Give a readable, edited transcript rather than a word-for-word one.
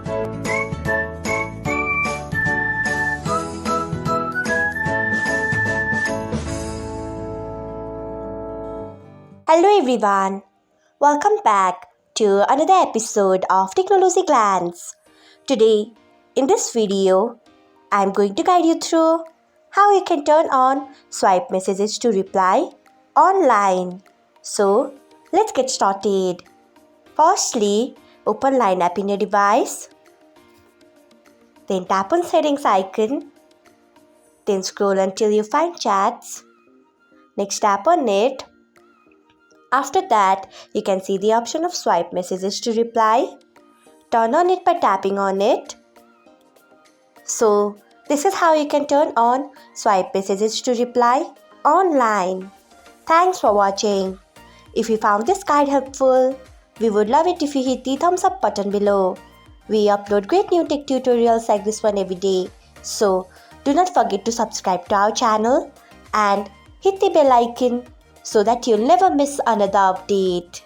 Hello everyone, welcome back to another episode of Technologyglance. Today, in this video, I am going to guide you through how you can turn on swipe messages to reply online. So, let's get started. Firstly, open Line app in your device. Then tap on settings icon. Then scroll until you find chats. Next tap on it. After that, you can see the option of swipe messages to reply. Turn on it by tapping on it. So, this is how you can turn on swipe messages to reply online. Thanks for watching. If you found this guide helpful, we would love it if you hit the thumbs up button below. We upload great new tech tutorials like this one every day. So, do not forget to subscribe to our channel and hit the bell icon so that you'll never miss another update.